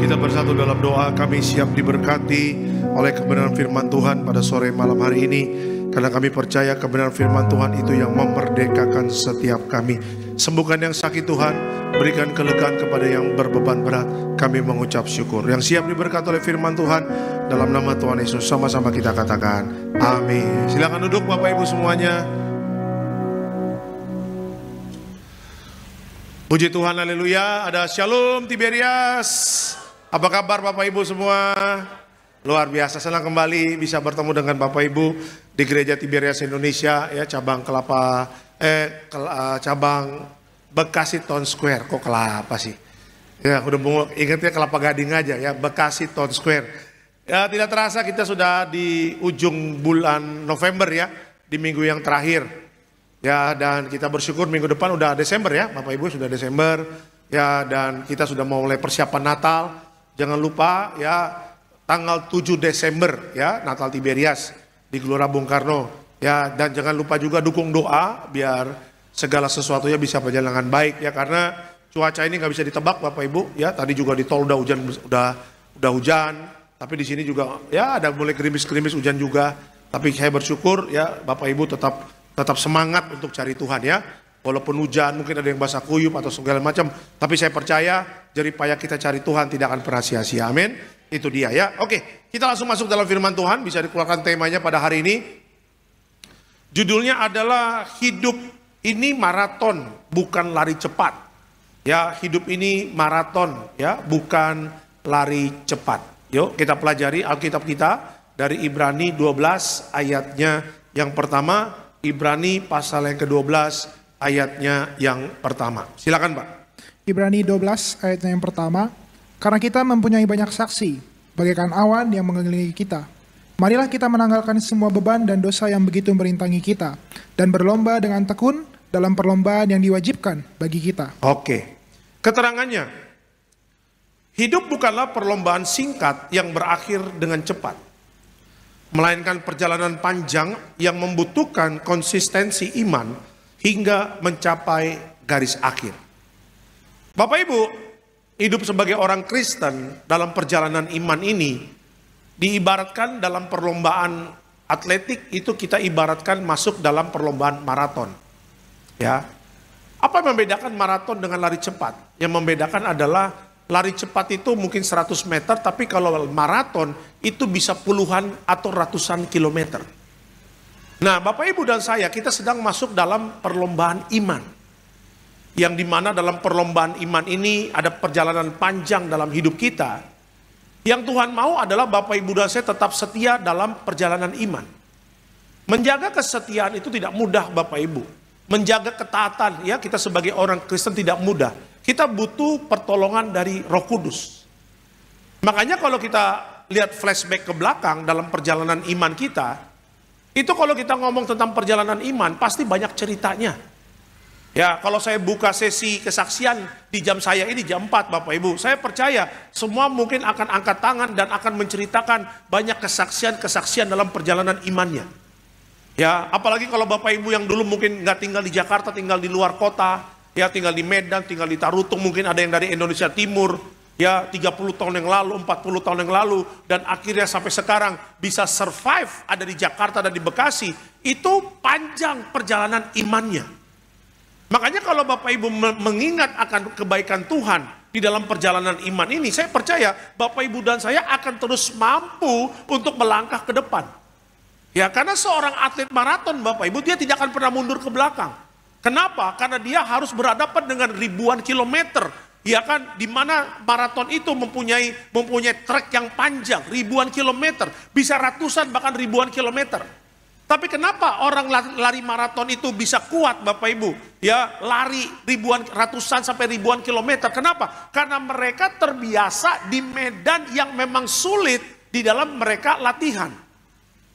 kita bersatu dalam doa. Kami siap diberkati oleh kebenaran firman Tuhan pada sore malam hari ini, karena kami percaya kebenaran firman Tuhan itu yang memerdekakan setiap kami. Sembuhkan yang sakit Tuhan, berikan kelegaan kepada yang berbeban berat. Kami mengucap syukur. Yang siap diberkati oleh firman Tuhan, dalam nama Tuhan Yesus sama-sama kita katakan amin. Silakan duduk Bapak Ibu semuanya. Puji Tuhan, haleluya. Ada Shalom Tiberias. Apa kabar Bapak Ibu semua? Luar biasa, senang kembali bisa bertemu dengan Bapak Ibu di Gereja Tiberias Indonesia ya, cabang cabang Bekasi Town Square. Kok Kelapa sih? Ya, udah ingatnya Kelapa Gading aja ya, Bekasi Town Square. Ya, tidak terasa kita sudah di ujung bulan November ya, di minggu yang terakhir. Ya, dan kita bersyukur minggu depan udah Desember ya, Bapak Ibu sudah Desember. Ya, dan kita sudah mau mulai persiapan Natal. Jangan lupa ya, tanggal 7 Desember ya, Natal Tiberias di Gelora Bung Karno. Ya, dan jangan lupa juga dukung doa biar segala sesuatunya bisa berjalan dengan baik ya, karena cuaca ini nggak bisa ditebak Bapak Ibu ya. Tadi juga di tol udah hujan, udah hujan, tapi di sini juga ya ada mulai gerimis-gerimis hujan juga. Tapi saya bersyukur ya, Bapak Ibu tetap semangat untuk cari Tuhan ya. Walaupun hujan, mungkin ada yang basah kuyup atau segala macam, tapi saya percaya jerih payah kita cari Tuhan tidak akan pernah sia-sia. Amin. Itu dia ya. Oke, kita langsung masuk dalam firman Tuhan. Bisa dikeluarkan temanya pada hari ini. Judulnya adalah hidup ini maraton, bukan lari cepat. Ya, hidup ini maraton ya, bukan lari cepat. Yuk kita pelajari Alkitab kita dari Ibrani 12 ayatnya yang pertama. Ibrani pasal yang ke-12 ayatnya yang pertama. Silakan Pak. Ibrani 12 ayatnya yang pertama. Karena kita mempunyai banyak saksi, bagaikan awan yang mengelilingi kita. Marilah kita menanggalkan semua beban dan dosa yang begitu merintangi kita, dan berlomba dengan tekun dalam perlombaan yang diwajibkan bagi kita. Oke. Keterangannya, hidup bukanlah perlombaan singkat yang berakhir dengan cepat, melainkan perjalanan panjang yang membutuhkan konsistensi iman hingga mencapai garis akhir. Bapak Ibu, hidup sebagai orang Kristen dalam perjalanan iman ini diibaratkan dalam perlombaan atletik, itu kita ibaratkan masuk dalam perlombaan maraton. Ya. Apa yang membedakan maraton dengan lari cepat? Yang membedakan adalah lari cepat itu mungkin 100 meter, tapi kalau maraton itu bisa puluhan atau ratusan kilometer. Nah, Bapak Ibu dan saya, kita sedang masuk dalam perlombaan iman. Yang dimana dalam perlombaan iman ini ada perjalanan panjang dalam hidup kita. Yang Tuhan mau adalah Bapak Ibu dan saya tetap setia dalam perjalanan iman. Menjaga kesetiaan itu tidak mudah Bapak Ibu. Menjaga ketaatan ya, kita sebagai orang Kristen tidak mudah. Kita butuh pertolongan dari Roh Kudus. Makanya kalau kita lihat flashback ke belakang dalam perjalanan iman kita, itu kalau kita ngomong tentang perjalanan iman pasti banyak ceritanya. Ya, kalau saya buka sesi kesaksian di jam saya ini jam 4 Bapak Ibu, saya percaya semua mungkin akan angkat tangan dan akan menceritakan banyak kesaksian-kesaksian dalam perjalanan imannya. Ya, apalagi kalau Bapak Ibu yang dulu mungkin nggak tinggal di Jakarta, tinggal di luar kota, ya tinggal di Medan, tinggal di Tarutung, mungkin ada yang dari Indonesia Timur, ya 30 tahun yang lalu, 40 tahun yang lalu, dan akhirnya sampai sekarang bisa survive ada di Jakarta dan di Bekasi, itu panjang perjalanan imannya. Makanya kalau Bapak Ibu mengingat akan kebaikan Tuhan di dalam perjalanan iman ini, saya percaya Bapak Ibu dan saya akan terus mampu untuk melangkah ke depan. Ya, karena seorang atlet maraton Bapak Ibu, dia tidak akan pernah mundur ke belakang. Kenapa? Karena dia harus berhadapan dengan ribuan kilometer. Ya kan, di mana maraton itu mempunyai trek yang panjang, ribuan kilometer, bisa ratusan bahkan ribuan kilometer. Tapi kenapa orang lari maraton itu bisa kuat Bapak Ibu? Ya, lari ratusan sampai ribuan kilometer. Kenapa? Karena mereka terbiasa di medan yang memang sulit di dalam mereka latihan.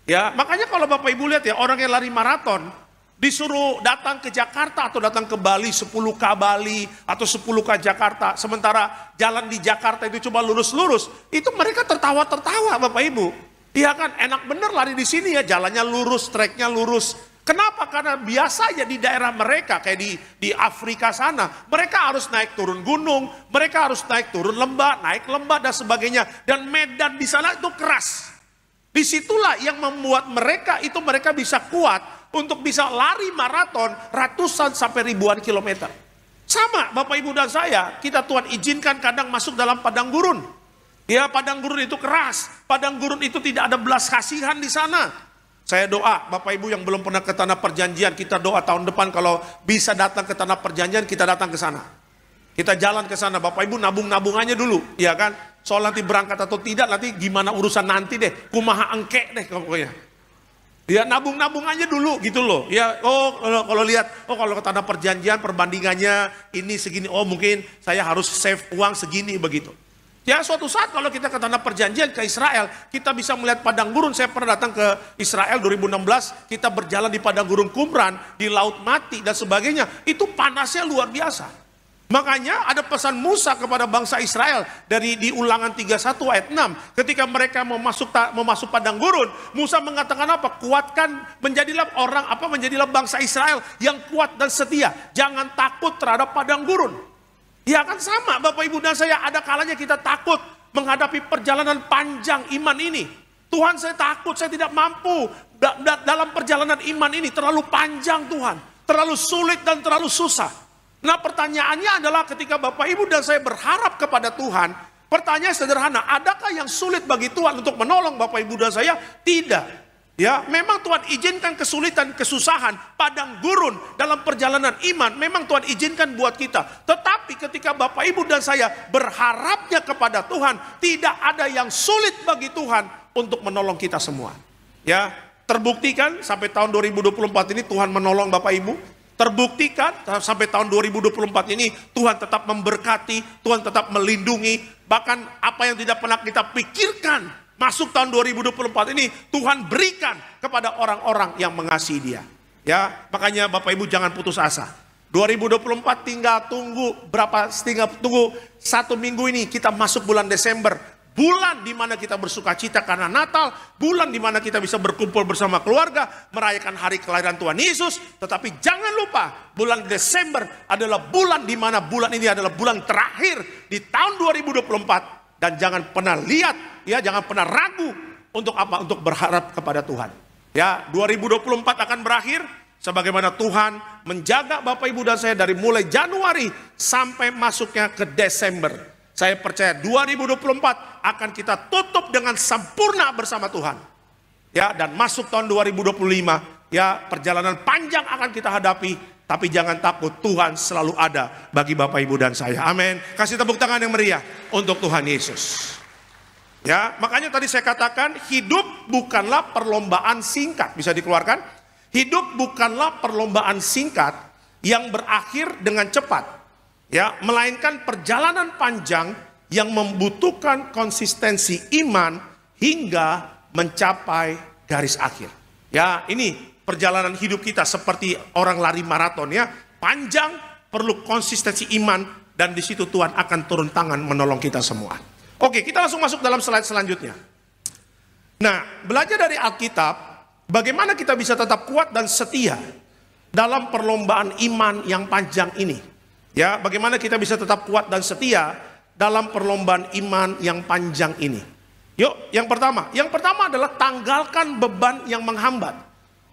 Ya, makanya kalau Bapak Ibu lihat ya, orang yang lari maraton disuruh datang ke Jakarta atau datang ke Bali, 10K Bali atau 10K Jakarta, sementara jalan di Jakarta itu cuma lurus-lurus, itu mereka tertawa-tertawa Bapak Ibu. Iya kan, enak bener lari di sini ya, jalannya lurus, treknya lurus. Kenapa? Karena biasanya di daerah mereka, kayak di Afrika sana, mereka harus naik turun gunung, mereka harus naik turun lembah, naik lembah dan sebagainya. Dan medan di sana itu keras. Disitulah yang membuat mereka bisa kuat untuk bisa lari maraton ratusan sampai ribuan kilometer. Sama Bapak Ibu dan saya, kita Tuhan izinkan kadang masuk dalam padang gurun. Ya, padang gurun itu keras, padang gurun itu tidak ada belas kasihan di sana. Saya doa, Bapak Ibu yang belum pernah ke Tanah Perjanjian, kita doa tahun depan kalau bisa datang ke Tanah Perjanjian, kita datang ke sana. Kita jalan ke sana, Bapak Ibu nabung-nabungannya dulu, ya kan? Soal nanti berangkat atau tidak, nanti gimana urusan nanti deh, kumaha engke deh pokoknya. Ya nabung-nabungannya dulu gitu loh. Ya, kalau lihat, kalau ke Tanah Perjanjian perbandingannya ini segini, mungkin saya harus save uang segini begitu. Ya suatu saat kalau kita ke Tanah Perjanjian, ke Israel, kita bisa melihat padang gurun. Saya pernah datang ke Israel 2016, kita berjalan di padang gurun Qumran, di Laut Mati dan sebagainya. Itu panasnya luar biasa. Makanya ada pesan Musa kepada bangsa Israel di Ulangan 31 ayat 6. Ketika mereka mau masuk padang gurun, Musa mengatakan apa? Menjadilah bangsa Israel yang kuat dan setia. Jangan takut terhadap padang gurun. Ya kan sama Bapak Ibu dan saya, ada kalanya kita takut menghadapi perjalanan panjang iman ini. Tuhan, saya takut, saya tidak mampu dalam perjalanan iman ini, terlalu panjang Tuhan, terlalu sulit dan terlalu susah. Nah pertanyaannya adalah ketika Bapak Ibu dan saya berharap kepada Tuhan, pertanyaan sederhana, adakah yang sulit bagi Tuhan untuk menolong Bapak Ibu dan saya? Tidak. Ya, memang Tuhan izinkan kesulitan, kesusahan, padang gurun dalam perjalanan iman, memang Tuhan izinkan buat kita. Tetapi ketika Bapak Ibu dan saya berharapnya kepada Tuhan, tidak ada yang sulit bagi Tuhan untuk menolong kita semua. Ya, terbuktikan sampai tahun 2024 ini Tuhan menolong Bapak Ibu. Terbuktikan sampai tahun 2024 ini Tuhan tetap memberkati, Tuhan tetap melindungi. Bahkan apa yang tidak pernah kita pikirkan masuk tahun 2024 ini Tuhan berikan kepada orang-orang yang mengasihi Dia. Ya, makanya Bapak Ibu jangan putus asa. 2024 tinggal tunggu satu minggu ini kita masuk bulan Desember. Bulan di mana kita bersuka cita karena Natal, bulan di mana kita bisa berkumpul bersama keluarga, merayakan hari kelahiran Tuhan Yesus. Tetapi jangan lupa, bulan Desember adalah bulan di mana bulan ini adalah bulan terakhir di tahun 2024. Dan jangan pernah jangan pernah ragu untuk apa? Untuk berharap kepada Tuhan. Ya, 2024 akan berakhir sebagaimana Tuhan menjaga Bapak Ibu dan saya dari mulai Januari sampai masuknya ke Desember. Saya percaya 2024 akan kita tutup dengan sempurna bersama Tuhan. Ya, dan masuk tahun 2025, ya, perjalanan panjang akan kita hadapi, tapi jangan takut, Tuhan selalu ada bagi Bapak Ibu dan saya. Amin. Kasih tepuk tangan yang meriah untuk Tuhan Yesus. Ya, makanya tadi saya katakan hidup bukanlah perlombaan singkat. Bisa dikeluarkan? Hidup bukanlah perlombaan singkat yang berakhir dengan cepat. Ya, melainkan perjalanan panjang yang membutuhkan konsistensi iman hingga mencapai garis akhir. Ya, ini perjalanan hidup kita seperti orang lari maraton ya. Panjang, perlu konsistensi iman, dan di situ Tuhan akan turun tangan menolong kita semua. Oke, kita langsung masuk dalam slide selanjutnya. Nah, belajar dari Alkitab, bagaimana kita bisa tetap kuat dan setia dalam perlombaan iman yang panjang ini. Ya, bagaimana kita bisa tetap kuat dan setia dalam perlombaan iman yang panjang ini. Yuk, yang pertama adalah tanggalkan beban yang menghambat.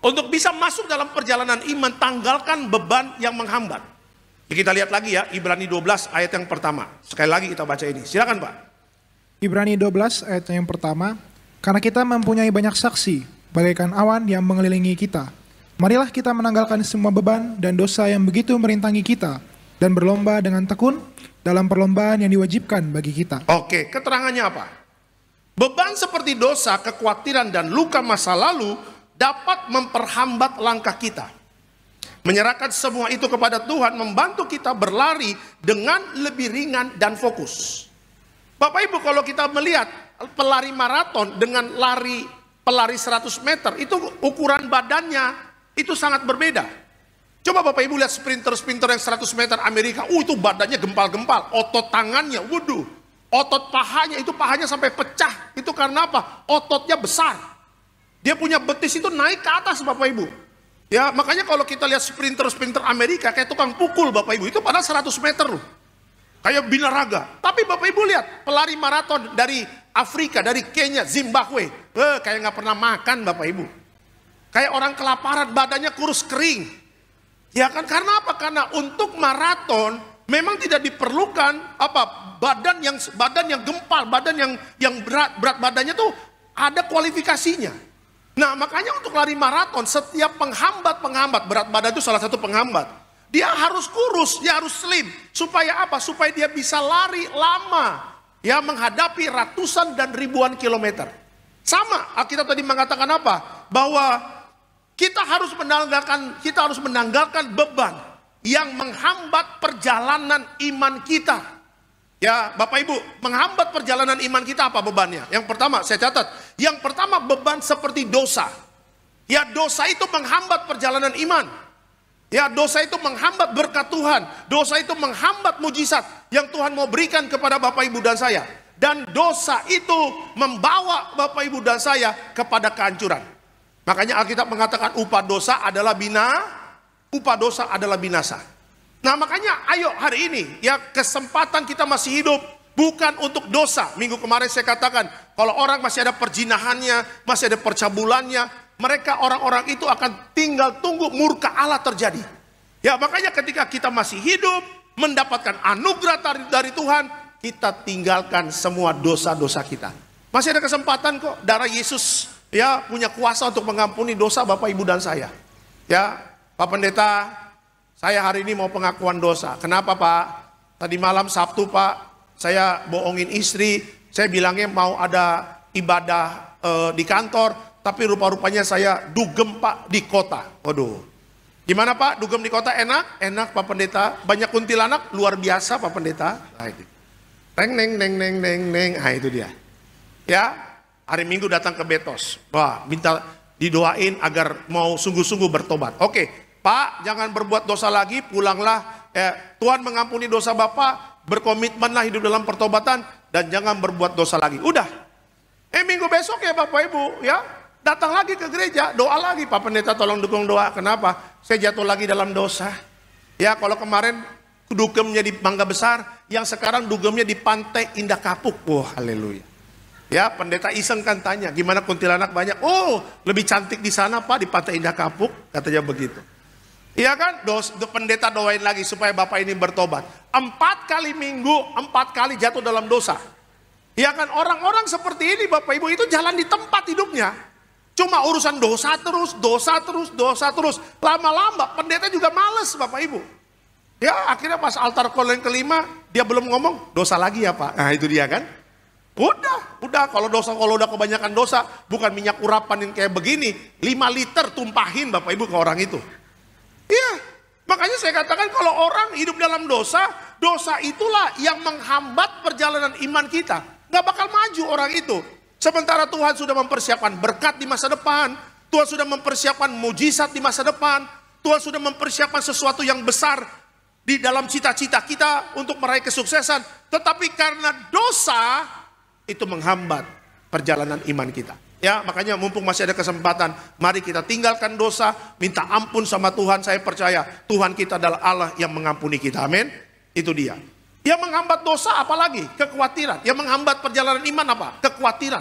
Untuk bisa masuk dalam perjalanan iman, tanggalkan beban yang menghambat. Kita lihat lagi ya, Ibrani 12 ayat yang pertama. Sekali lagi kita baca ini. Silakan Pak. Ibrani 12 ayat yang pertama. Karena kita mempunyai banyak saksi, bagaikan awan yang mengelilingi kita. Marilah kita menanggalkan semua beban dan dosa yang begitu merintangi kita, dan berlomba dengan tekun dalam perlombaan yang diwajibkan bagi kita. Oke, keterangannya apa? Beban seperti dosa, kekhawatiran, dan luka masa lalu dapat memperhambat langkah kita. Menyerahkan semua itu kepada Tuhan membantu kita berlari dengan lebih ringan dan fokus. Bapak Ibu, kalau kita melihat pelari maraton dengan pelari 100 meter, itu ukuran badannya itu sangat berbeda. Coba Bapak Ibu lihat sprinter-sprinter yang 100 meter Amerika, itu badannya gempal-gempal, otot tangannya, waduh, otot pahanya sampai pecah. Itu karena apa? Ototnya besar. Dia punya betis itu naik ke atas Bapak Ibu. Ya, makanya kalau kita lihat sprinter-sprinter Amerika kayak tukang pukul Bapak Ibu, itu padahal 100 meter loh. Kayak binaraga. Tapi Bapak Ibu lihat, pelari maraton dari Afrika, dari Kenya, Zimbabwe, kayak nggak pernah makan Bapak Ibu. Kayak orang kelaparan, badannya kurus kering. Ya kan, karena apa? Karena untuk maraton memang tidak diperlukan badan yang gempal, badan yang berat badannya tuh ada kualifikasinya. Nah, makanya untuk lari maraton setiap penghambat berat badan itu salah satu penghambat. Dia harus kurus, dia harus slim. Supaya apa? Supaya dia bisa lari lama. Ya, menghadapi ratusan dan ribuan kilometer. Sama, Alkitab tadi mengatakan apa? Bahwa kita harus menanggalkan beban yang menghambat perjalanan iman kita. Ya, Bapak Ibu, menghambat perjalanan iman kita apa bebannya? Yang pertama, saya catat. Yang pertama, beban seperti dosa. Ya, dosa itu menghambat perjalanan iman. Ya, dosa itu menghambat berkat Tuhan. Dosa itu menghambat mujizat yang Tuhan mau berikan kepada Bapak Ibu dan saya. Dan dosa itu membawa Bapak Ibu dan saya kepada kehancuran. Makanya Alkitab mengatakan upah dosa adalah binasa. Nah, makanya ayo hari ini ya, kesempatan kita masih hidup bukan untuk dosa. Minggu kemarin saya katakan, kalau orang masih ada perjinahannya, masih ada percabulannya, mereka orang-orang itu akan tinggal tunggu murka Allah terjadi. Ya, makanya ketika kita masih hidup, mendapatkan anugerah dari Tuhan, kita tinggalkan semua dosa-dosa kita. Masih ada kesempatan kok. Darah Yesus ya punya kuasa untuk mengampuni dosa Bapak Ibu dan saya. Ya, Pak Pendeta, saya hari ini mau pengakuan dosa. Kenapa Pak? Tadi malam Sabtu Pak, saya bohongin istri. Saya bilangnya mau ada ibadah di kantor. Tapi rupa-rupanya saya dugem Pak di kota. Waduh. Gimana Pak? Dugem di kota enak? Enak Pak Pendeta. Banyak kuntilanak? Luar biasa Pak Pendeta. Nah, itu. Neng. Nah, itu dia. Ya, hari Minggu datang ke Betos. Wah, minta didoain agar mau sungguh-sungguh bertobat. Oke. Pak, jangan berbuat dosa lagi, pulanglah. Tuhan mengampuni dosa Bapak, berkomitmenlah hidup dalam pertobatan, dan jangan berbuat dosa lagi. Udah. Minggu besok ya Bapak Ibu, ya datang lagi ke gereja, doa lagi. Pak Pendeta tolong dukung doa. Kenapa? Saya jatuh lagi dalam dosa. Ya, kalau kemarin dugemnya di Mangga Besar, yang sekarang dugemnya di Pantai Indah Kapuk. Wah, haleluya. Ya, pendeta iseng kan tanya, gimana kuntilanak banyak? Oh, lebih cantik di sana Pak, di Pantai Indah Kapuk, katanya begitu. Iya kan, pendeta doain lagi supaya Bapak ini bertobat. 4 kali minggu, 4 kali jatuh dalam dosa. Iya kan, orang-orang seperti ini Bapak Ibu itu jalan di tempat hidupnya. Cuma urusan dosa terus. Lama-lama pendeta juga males Bapak Ibu. Ya, akhirnya pas altar call yang kelima, dia belum ngomong, dosa lagi ya Pak. Nah, itu dia kan. Udah kalau udah kebanyakan dosa, bukan minyak urapan yang kayak begini, 5 liter tumpahin Bapak Ibu ke orang itu. Iya, makanya saya katakan kalau orang hidup dalam dosa, dosa itulah yang menghambat perjalanan iman kita. Gak bakal maju orang itu. Sementara Tuhan sudah mempersiapkan berkat di masa depan, Tuhan sudah mempersiapkan mujizat di masa depan, Tuhan sudah mempersiapkan sesuatu yang besar di dalam cita-cita kita untuk meraih kesuksesan. Tetapi karena dosa, itu menghambat perjalanan iman kita. Ya, makanya mumpung masih ada kesempatan, mari kita tinggalkan dosa, minta ampun sama Tuhan. Saya percaya Tuhan kita adalah Allah yang mengampuni kita. Amin. Itu dia. Yang menghambat dosa apalagi? Kekhawatiran. Yang menghambat perjalanan iman apa? Kekhawatiran.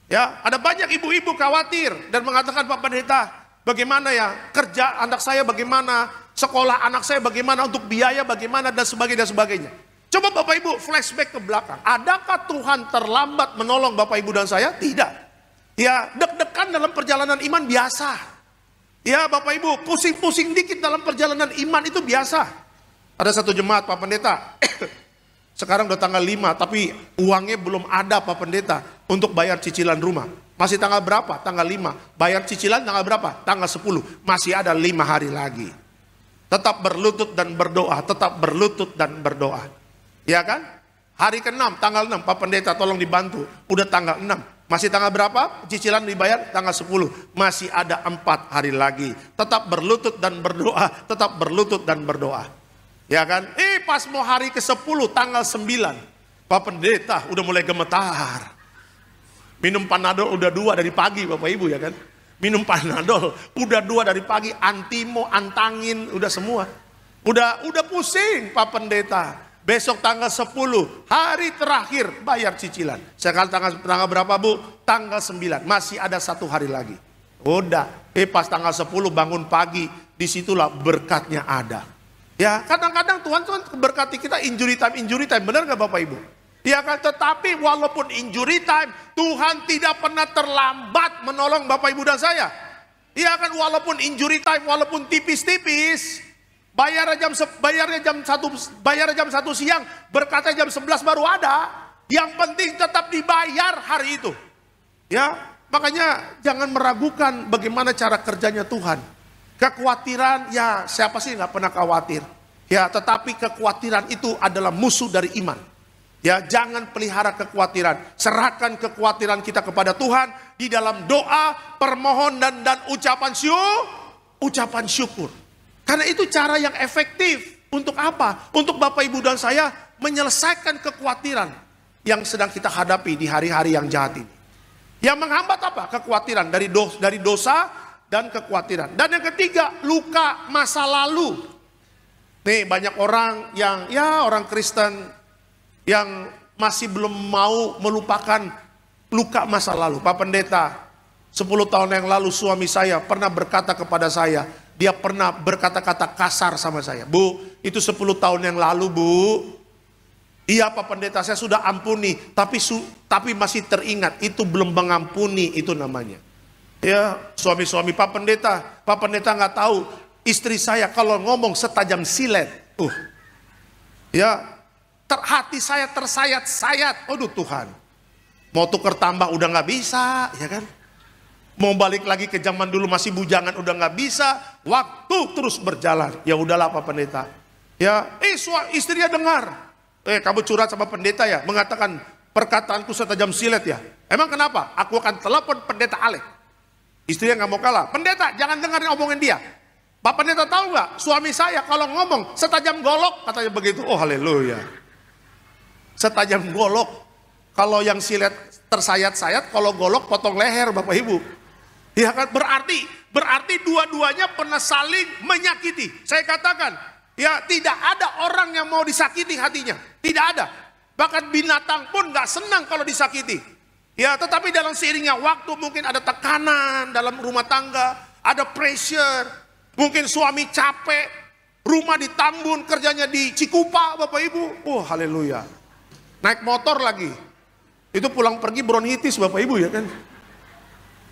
Ya, ada banyak ibu-ibu khawatir dan mengatakan, Pak Pendeta, bagaimana ya kerja anak saya, bagaimana sekolah anak saya, bagaimana untuk biaya, bagaimana dan sebagainya. Coba Bapak Ibu flashback ke belakang. Adakah Tuhan terlambat menolong Bapak Ibu dan saya? Tidak. Ya, deg-degan dalam perjalanan iman biasa. Ya, Bapak Ibu, pusing-pusing dikit dalam perjalanan iman itu biasa. Ada satu jemaat Pak Pendeta, sekarang udah tanggal 5, tapi uangnya belum ada Pak Pendeta untuk bayar cicilan rumah. Masih tanggal berapa? Tanggal 5. Bayar cicilan tanggal berapa? Tanggal 10. Masih ada 5 hari lagi. Tetap berlutut dan berdoa, tetap berlutut dan berdoa. Ya kan? Hari ke-6, tanggal 6, Pak Pendeta tolong dibantu. Udah tanggal 6. Masih tanggal berapa? Cicilan dibayar tanggal 10. Masih ada 4 hari lagi. Tetap berlutut dan berdoa. Tetap berlutut dan berdoa. Ya kan? Pas mau hari ke-10 tanggal 9. Pak Pendeta udah mulai gemetar. Minum Panadol udah 2 dari pagi Bapak Ibu ya kan. minum Panadol, udah 2 dari pagi, Antimo, Antangin, udah semua. Udah pusing Pak Pendeta. Besok tanggal 10, hari terakhir bayar cicilan. Sekarang tanggal berapa Bu? Tanggal 9, masih ada 1 hari lagi. Udah, pas tanggal 10 bangun pagi, disitulah berkatnya ada. Ya, kadang-kadang Tuhan berkati kita injury time, benar gak Bapak Ibu? Ya kan, tetapi walaupun injury time, Tuhan tidak pernah terlambat menolong Bapak Ibu dan saya. Ya kan, walaupun injury time, walaupun tipis-tipis, bayarnya jam 1 siang, berkatnya jam 11 baru ada. Yang penting tetap dibayar hari itu. Ya, makanya jangan meragukan bagaimana cara kerjanya Tuhan. Kekhawatiran, ya siapa sih nggak pernah khawatir. Ya, tetapi kekhawatiran itu adalah musuh dari iman. Ya, jangan pelihara kekhawatiran. Serahkan kekhawatiran kita kepada Tuhan di dalam doa, permohonan dan ucapan syukur. Karena itu cara yang efektif. Untuk apa? Untuk Bapak Ibu dan saya menyelesaikan kekhawatiran yang sedang kita hadapi di hari-hari yang jahat ini. Yang menghambat apa? Kekhawatiran dari dosa dan kekhawatiran. Dan yang ketiga, luka masa lalu. Nih, banyak orang yang orang Kristen yang masih belum mau melupakan luka masa lalu. Pak Pendeta, 10 tahun yang lalu suami saya pernah berkata kepada saya, dia pernah berkata-kata kasar sama saya. Bu, itu 10 tahun yang lalu Bu. Iya Pak Pendeta, saya sudah ampuni, tapi masih teringat, itu belum mengampuni, itu namanya. Ya, suami-suami Pak Pendeta nggak tahu, istri saya kalau ngomong setajam silet. Ya, hati saya tersayat-sayat. Aduh Tuhan, mau tuker tambah udah nggak bisa, ya kan? Mau balik lagi ke zaman dulu masih bujangan udah nggak bisa. Waktu terus berjalan. Ya udahlah Pak Pendeta. Ya, istrinya dengar. Kamu curhat sama pendeta ya, mengatakan perkataanku setajam silet ya. Emang kenapa? Aku akan telepon Pendeta Alek. Istrinya nggak mau kalah. Pendeta, jangan dengerin omongin dia. Pak Pendeta tahu nggak? Suami saya kalau ngomong setajam golok, katanya begitu. Oh haleluya. Setajam golok. Kalau yang silet tersayat-sayat, kalau golok potong leher Bapak Ibu. Ya kan, berarti dua-duanya pernah saling menyakiti. Saya katakan, ya tidak ada orang yang mau disakiti hatinya. Tidak ada. Bahkan binatang pun gak senang kalau disakiti. Ya, tetapi dalam seiringnya waktu mungkin ada tekanan dalam rumah tangga, ada pressure. Mungkin suami capek, rumah di Tambun, kerjanya di Cikupa Bapak Ibu. Oh haleluya. Naik motor lagi. Itu pulang pergi bronkitis Bapak Ibu ya kan.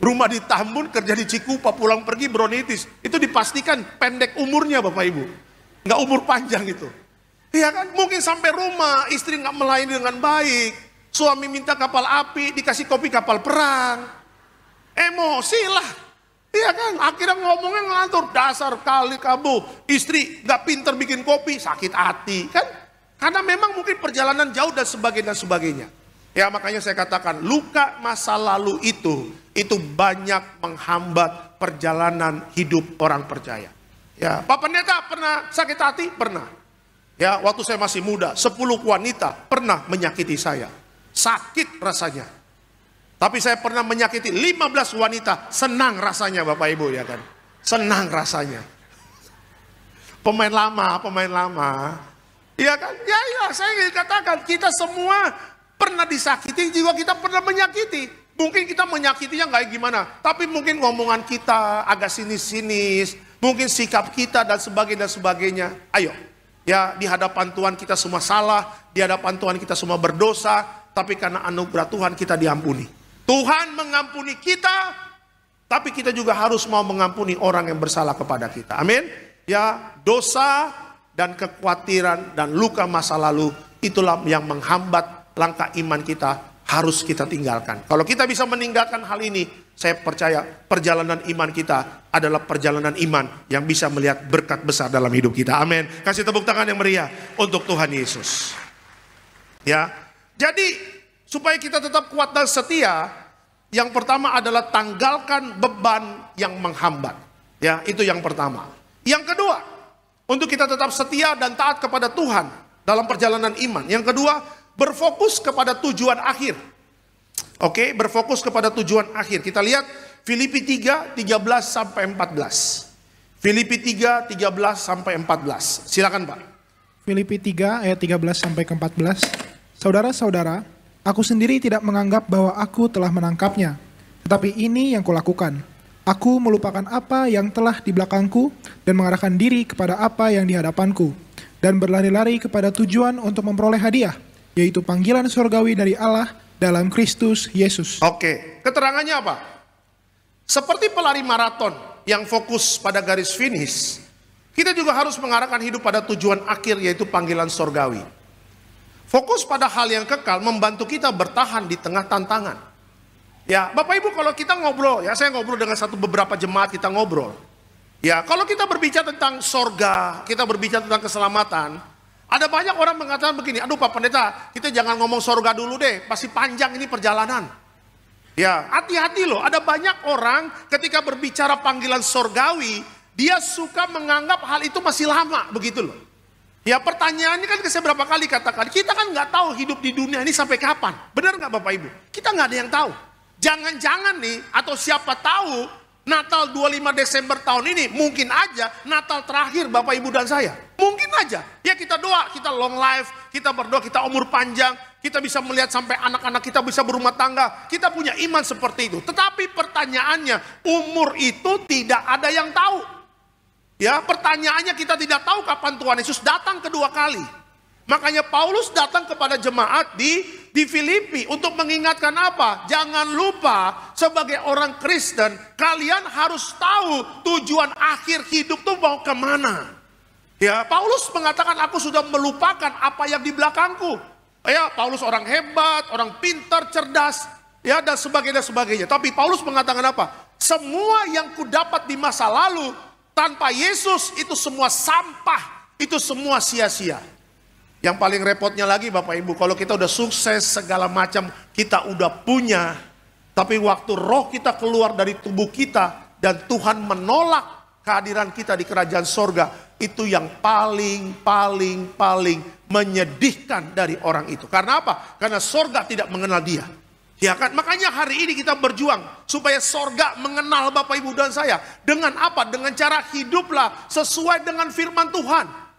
Rumah di Tambun, kerja di Cikupa, pulang pergi bronkitis. Itu dipastikan pendek umurnya Bapak Ibu. Nggak umur panjang itu. Iya kan, mungkin sampai rumah, istri nggak melayani dengan baik. Suami minta kapal api, dikasih kopi kapal perang. Emosi lah. Iya kan, akhirnya ngomongnya ngelantur. Dasar kali kamu, istri nggak pinter bikin kopi, sakit hati. Kan, karena memang mungkin perjalanan jauh dan sebagainya. Ya makanya saya katakan luka masa lalu itu banyak menghambat perjalanan hidup orang percaya. Ya, Pak Pendeta pernah sakit hati? Pernah. Ya, waktu saya masih muda, 10 wanita pernah menyakiti saya. Sakit rasanya. Tapi saya pernah menyakiti 15 wanita, senang rasanya Bapak Ibu ya kan. Senang rasanya. Pemain lama. Ya kan? Ya, saya katakan kita semua pernah disakiti, juga kita pernah menyakiti. Mungkin kita menyakitinya nggak gimana, tapi mungkin ngomongan kita agak sinis-sinis, mungkin sikap kita dan sebagainya. Ayo, ya di hadapan Tuhan kita semua salah, di hadapan Tuhan kita semua berdosa, tapi karena anugerah Tuhan kita diampuni. Tuhan mengampuni kita, tapi kita juga harus mau mengampuni orang yang bersalah kepada kita. Amin. Ya, dosa dan kekhawatiran dan luka masa lalu itulah yang menghambat langkah iman kita, harus kita tinggalkan. Kalau kita bisa meninggalkan hal ini, saya percaya perjalanan iman kita adalah perjalanan iman yang bisa melihat berkat besar dalam hidup kita. Amin. Kasih tepuk tangan yang meriah untuk Tuhan Yesus. Ya, jadi supaya kita tetap kuat dan setia, yang pertama adalah tanggalkan beban yang menghambat. Ya, itu yang pertama. Yang kedua, untuk kita tetap setia dan taat kepada Tuhan dalam perjalanan iman. Yang kedua, berfokus kepada tujuan akhir. Oke, berfokus kepada tujuan akhir. Kita lihat Filipi 3, 13 sampai 14. Filipi 3, 13 sampai 14. Silakan Pak. Filipi 3 ayat 13 sampai ke 14. Saudara-saudara, aku sendiri tidak menganggap bahwa aku telah menangkapnya. Tetapi ini yang kulakukan. Aku melupakan apa yang telah di belakangku dan mengarahkan diri kepada apa yang di hadapanku. Dan berlari-lari kepada tujuan untuk memperoleh hadiah, yaitu panggilan surgawi dari Allah dalam Kristus Yesus. Oke, keterangannya apa? Seperti pelari maraton yang fokus pada garis finish, kita juga harus mengarahkan hidup pada tujuan akhir, yaitu panggilan surgawi. Fokus pada hal yang kekal membantu kita bertahan di tengah tantangan. Ya, Bapak Ibu, kalau kita ngobrol, ya saya ngobrol dengan beberapa jemaat, kita ngobrol. Ya, kalau kita berbicara tentang sorga, kita berbicara tentang keselamatan, ada banyak orang mengatakan begini, aduh Pak Pendeta, kita jangan ngomong sorga dulu deh, pasti panjang ini perjalanan. Ya, hati-hati loh, ada banyak orang ketika berbicara panggilan sorgawi, dia suka menganggap hal itu masih lama, begitu loh. Ya, pertanyaannya kan saya berapa kali katakan, kita kan nggak tahu hidup di dunia ini sampai kapan. Benar nggak Bapak Ibu? Kita nggak ada yang tahu. Jangan-jangan nih, atau siapa tahu, Natal 25 Desember tahun ini, mungkin aja Natal terakhir Bapak Ibu dan saya. Mungkin aja. Ya kita doa, kita long life, kita berdoa, kita umur panjang, kita bisa melihat sampai anak-anak kita bisa berumah tangga. Kita punya iman seperti itu. Tetapi pertanyaannya, umur itu tidak ada yang tahu. Ya, pertanyaannya kita tidak tahu kapan Tuhan Yesus datang kedua kali. Makanya Paulus datang kepada jemaat di Filipi untuk mengingatkan apa? Jangan lupa sebagai orang Kristen, kalian harus tahu tujuan akhir hidup tuh mau kemana. Ya, Paulus mengatakan aku sudah melupakan apa yang di belakangku. Ya, Paulus orang hebat, orang pintar, cerdas, ya dan sebagainya, sebagainya. Tapi Paulus mengatakan apa? Semua yang kudapat di masa lalu tanpa Yesus itu semua sampah, itu semua sia-sia. Yang paling repotnya lagi Bapak Ibu, kalau kita udah sukses segala macam, kita udah punya, tapi waktu roh kita keluar dari tubuh kita dan Tuhan menolak kehadiran kita di kerajaan sorga, itu yang paling menyedihkan dari orang itu. Karena apa? Karena sorga tidak mengenal dia. Ya kan? Makanya hari ini kita berjuang supaya sorga mengenal Bapak Ibu dan saya. Dengan apa? Dengan cara hiduplah sesuai dengan firman Tuhan.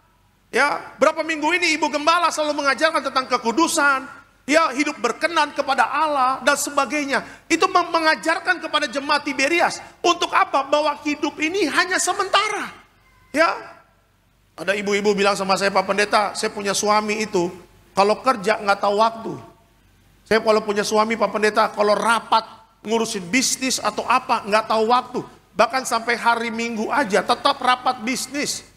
Ya, berapa minggu ini Ibu Gembala selalu mengajarkan tentang kekudusan, ya hidup berkenan kepada Allah dan sebagainya. Itu mengajarkan kepada jemaat Tiberias untuk apa? Bahwa hidup ini hanya sementara. Ya, ada ibu-ibu bilang sama saya, Pak Pendeta, saya punya suami itu kalau kerja nggak tahu waktu. Saya kalau punya suami Pak Pendeta, kalau rapat ngurusin bisnis atau apa nggak tahu waktu. Bahkan sampai hari Minggu aja tetap rapat bisnis.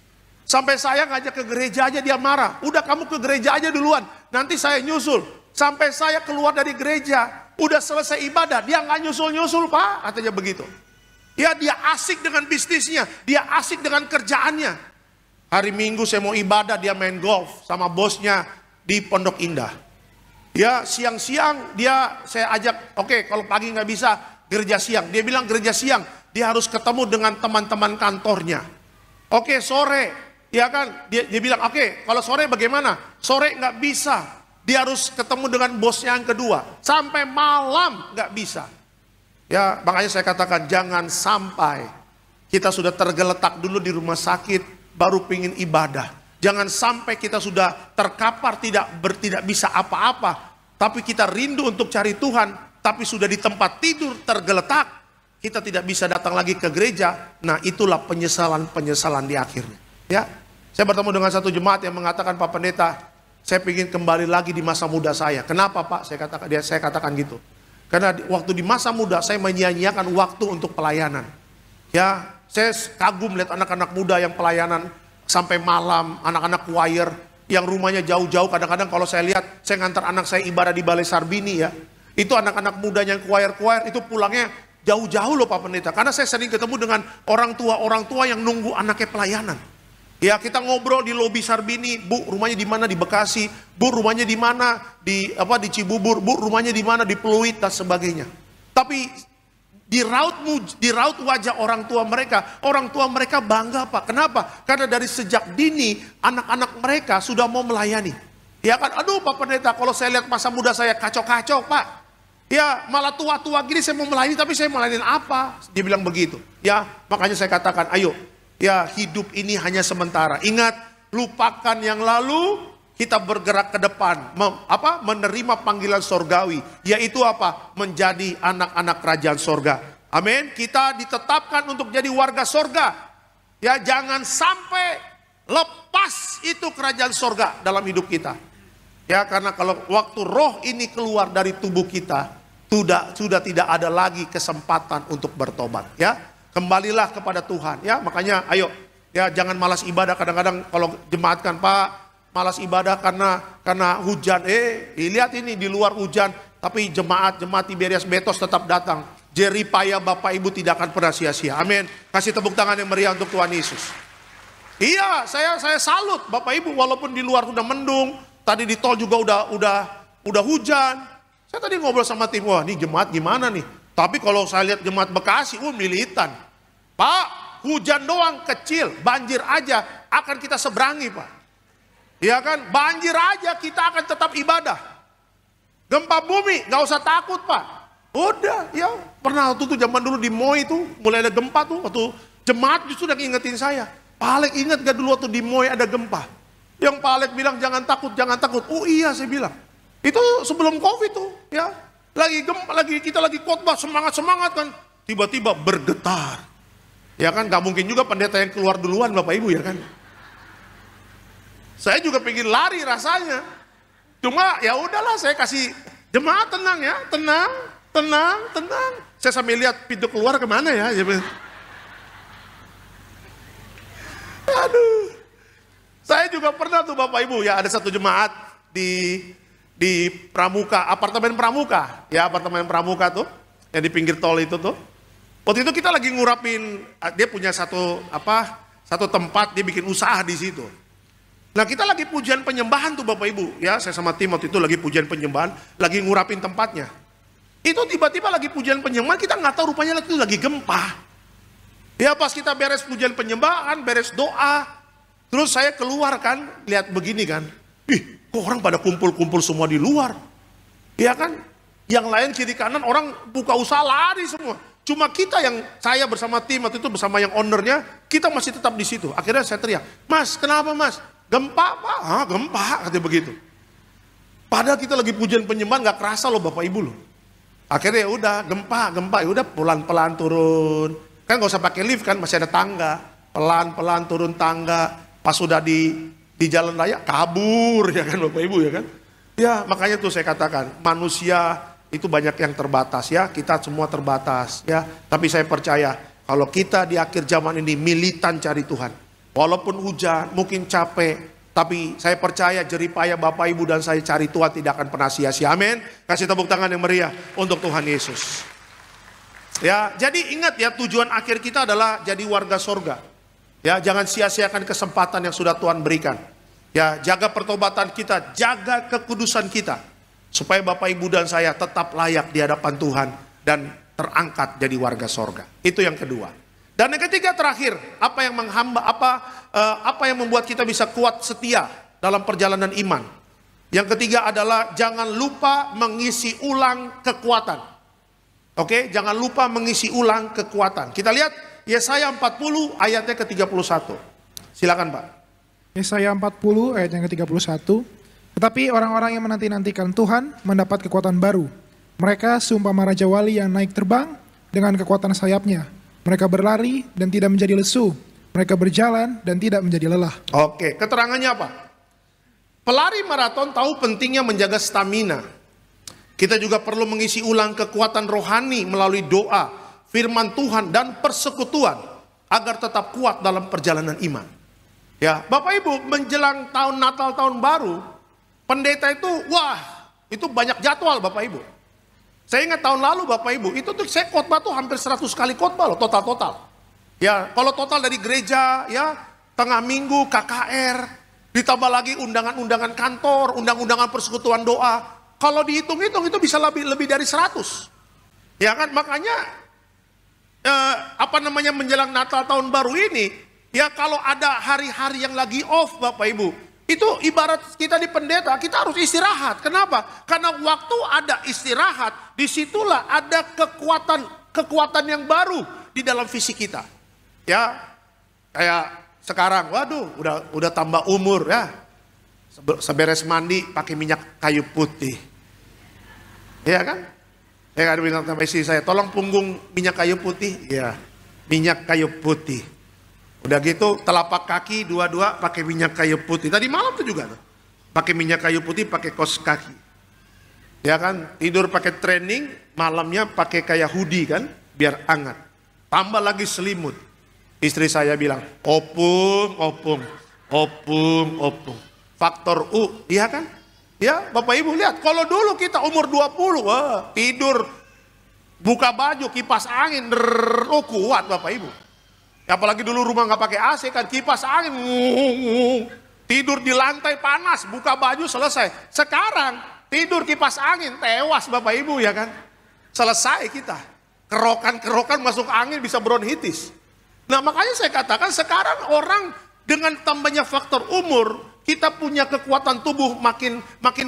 Sampai saya ngajak ke gereja aja dia marah. Udah kamu ke gereja aja duluan, nanti saya nyusul. Sampai saya keluar dari gereja, udah selesai ibadah, dia nggak nyusul-nyusul Pak, katanya begitu. Ya dia asik dengan bisnisnya, dia asik dengan kerjaannya. Hari Minggu saya mau ibadah, dia main golf sama bosnya di Pondok Indah. Ya siang-siang dia saya ajak, oke, kalau pagi nggak bisa gereja siang. Dia bilang gereja siang, dia harus ketemu dengan teman-teman kantornya. Oke sore. Ya kan, dia bilang oke, kalau sore bagaimana? Sore nggak bisa, dia harus ketemu dengan bosnya yang kedua. Sampai malam nggak bisa. Ya makanya saya katakan jangan sampai kita sudah tergeletak dulu di rumah sakit baru pingin ibadah. Jangan sampai kita sudah terkapar tidak bisa apa-apa, tapi kita rindu untuk cari Tuhan, tapi sudah di tempat tidur tergeletak, kita tidak bisa datang lagi ke gereja. Nah itulah penyesalan di akhirnya. Ya, saya bertemu dengan satu jemaat yang mengatakan, Pak Pendeta, saya ingin kembali lagi di masa muda saya. Kenapa Pak? Saya katakan gitu. Karena waktu di masa muda saya menyia-nyiakan waktu untuk pelayanan. Ya, saya kagum lihat anak-anak muda yang pelayanan sampai malam, anak-anak choir yang rumahnya jauh-jauh. Kadang-kadang kalau saya lihat, saya ngantar anak saya ibadah di Balai Sarbini ya. Itu anak-anak muda yang choir-choir itu pulangnya jauh-jauh loh Pak Pendeta. Karena saya sering ketemu dengan orang tua yang nunggu anaknya pelayanan. Ya kita ngobrol di lobi Sarbini, Bu rumahnya di mana? Di Bekasi. Bu rumahnya di mana? Di Cibubur. Bu rumahnya di mana? Di Pluit dan sebagainya. Tapi di raut wajah orang tua mereka bangga Pak. Kenapa? Karena dari sejak dini anak-anak mereka sudah mau melayani. Ya kan, aduh Pak Pendeta, kalau saya lihat masa muda saya kacau-kacau Pak. Ya malah tua-tua gini saya mau melayani, tapi saya melayani apa? Dia bilang begitu. Ya makanya saya katakan, ayo, ya hidup ini hanya sementara. Ingat, lupakan yang lalu, kita bergerak ke depan. Menerima panggilan sorgawi, yaitu apa? Menjadi anak-anak kerajaan sorga. Amin. Kita ditetapkan untuk jadi warga sorga. Ya jangan sampai lepas itu kerajaan sorga dalam hidup kita. Ya karena kalau waktu roh ini keluar dari tubuh kita, sudah tidak ada lagi kesempatan untuk bertobat. Ya kembalilah kepada Tuhan. Ya makanya ayo, ya jangan malas ibadah. Kadang-kadang kalau jemaatkan, Pak, malas ibadah karena hujan. Lihat ini di luar hujan, tapi jemaat Tiberias Betos tetap datang. Jeripaya Bapak Ibu tidak akan pernah sia-sia. Amin. Kasih tepuk tangan yang meriah untuk Tuhan Yesus. Iya, saya salut Bapak Ibu, walaupun di luar udah mendung. Tadi di tol juga udah hujan. Saya tadi ngobrol sama tim, wah ini jemaat gimana nih? Tapi kalau saya lihat jemaat Bekasi, militan. Pak, hujan doang kecil, banjir aja akan kita seberangi, Pak. Ya kan, banjir aja kita akan tetap ibadah. Gempa bumi, gak usah takut, Pak. Udah, ya pernah waktu itu zaman dulu di Moi itu mulai ada gempa tuh, waktu jemaat justru udah ngingetin saya. Pak Alek ingat gak dulu waktu di Moi ada gempa? Yang Pak Alek bilang jangan takut, jangan takut. Oh iya saya bilang. Itu sebelum Covid tuh, ya. Kita lagi khotbah semangat kan. Tiba-tiba bergetar. Ya kan, gak mungkin juga pendeta yang keluar duluan Bapak Ibu ya kan. Saya juga pengen lari rasanya. Cuma ya udahlah saya kasih jemaat tenang ya, tenang. Saya sambil lihat pintu keluar kemana ya. Aduh. Saya juga pernah tuh Bapak Ibu ya, ada satu jemaat di Pramuka, apartemen Pramuka tuh, yang di pinggir tol itu tuh. Waktu itu kita lagi ngurapin, dia punya satu tempat, dia bikin usaha di situ. Nah kita lagi pujian penyembahan tuh Bapak Ibu, ya saya sama tim waktu itu lagi pujian penyembahan, lagi ngurapin tempatnya. Itu tiba-tiba lagi pujian penyembahan, kita nggak tahu rupanya lagi gempa. Ya pas kita beres pujian penyembahan, beres doa, terus saya keluar kan, lihat begini kan, kok orang pada kumpul-kumpul semua di luar. Ya kan, yang lain kiri kanan orang buka usaha lari semua. Cuma kita saya bersama tim waktu itu bersama yang ownernya, kita masih tetap di situ. Akhirnya saya teriak, Mas kenapa Mas? Gempa Pak? Gempa, katanya begitu. Padahal kita lagi pujian penyembahan gak kerasa loh Bapak Ibu loh. Akhirnya ya udah gempa, ya udah pelan-pelan turun. Kan gak usah pakai lift kan, masih ada tangga. Pelan-pelan turun tangga. Pas sudah di jalan raya kabur ya kan Bapak Ibu ya kan. Ya makanya tuh saya katakan manusia itu banyak yang terbatas ya. Kita semua terbatas ya. Tapi saya percaya kalau kita di akhir zaman ini militan cari Tuhan. Walaupun hujan mungkin capek. Tapi saya percaya jeripaya Bapak Ibu dan saya cari Tuhan tidak akan pernah sia-sia. Amin. Kasih tepuk tangan yang meriah untuk Tuhan Yesus. Ya jadi ingat ya tujuan akhir kita adalah jadi warga sorga. Ya, jangan sia-siakan kesempatan yang sudah Tuhan berikan. Ya, jaga pertobatan kita, jaga kekudusan kita. Supaya Bapak Ibu dan saya tetap layak di hadapan Tuhan dan terangkat jadi warga sorga. Itu yang kedua. Dan yang ketiga terakhir, apa yang membuat kita bisa kuat setia dalam perjalanan iman. Yang ketiga adalah jangan lupa mengisi ulang kekuatan. Oke, jangan lupa mengisi ulang kekuatan. Kita lihat Yesaya 40 ayatnya ke-31. Silakan Pak. Yesaya 40 ayat yang ke-31. Tetapi orang-orang yang menanti-nantikan Tuhan mendapat kekuatan baru. Mereka seumpama raja wali yang naik terbang dengan kekuatan sayapnya. Mereka berlari dan tidak menjadi lesu. Mereka berjalan dan tidak menjadi lelah. Oke, keterangannya apa? Pelari maraton tahu pentingnya menjaga stamina. Kita juga perlu mengisi ulang kekuatan rohani melalui doa, firman Tuhan dan persekutuan agar tetap kuat dalam perjalanan iman. Ya, Bapak Ibu menjelang tahun Natal tahun baru, pendeta itu itu banyak jadwal Bapak Ibu. Saya ingat tahun lalu Bapak Ibu, itu tuh saya khotbah tuh hampir 100 kali khotbah loh total. Ya, kalau total dari gereja ya, tengah minggu KKR, ditambah lagi undangan-undangan kantor, undang-undangan persekutuan doa. Kalau dihitung-hitung itu bisa lebih dari 100. Ya kan, makanya menjelang Natal tahun baru ini, ya kalau ada hari-hari yang lagi off Bapak Ibu, Itu ibarat kita di pendeta, kita harus istirahat. Kenapa? Karena waktu ada istirahat, disitulah ada kekuatan yang baru di dalam fisik kita. Ya, kayak sekarang, waduh, udah tambah umur ya. Seberes mandi pakai minyak kayu putih. Iya kan? Ya kan, bilang sama istri saya, tolong punggung minyak kayu putih. Ya, minyak kayu putih. Udah gitu telapak kaki dua-dua pakai minyak kayu putih. Tadi malam tuh juga tuh. Pakai minyak kayu putih, pakai kaos kaki. Ya kan, tidur pakai training, malamnya pakai kayak hoodie kan, biar hangat. Tambah lagi selimut. Istri saya bilang, opung. Faktor U, iya kan? Ya, Bapak Ibu lihat, kalau dulu kita umur 20, wah, tidur buka baju, kipas angin, kuat Bapak Ibu. Apalagi dulu rumah nggak pakai AC kan, kipas angin, tidur di lantai panas, buka baju selesai. Sekarang tidur kipas angin, tewas Bapak Ibu ya kan. Selesai kita, kerokan masuk angin bisa bronkitis. Nah makanya saya katakan sekarang orang dengan tambahnya faktor umur, kita punya kekuatan tubuh makin